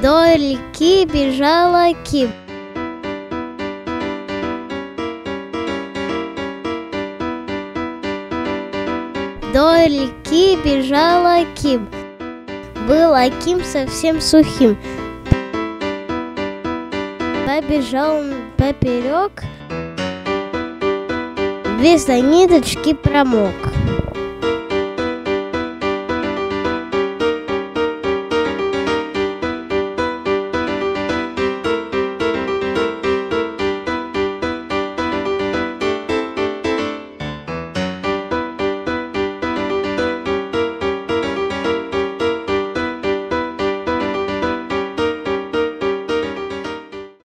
До реки бежала Ким. До реки бежала Ким. Был Аким совсем сухим. Побежал он поперек, весь до ниточки промок.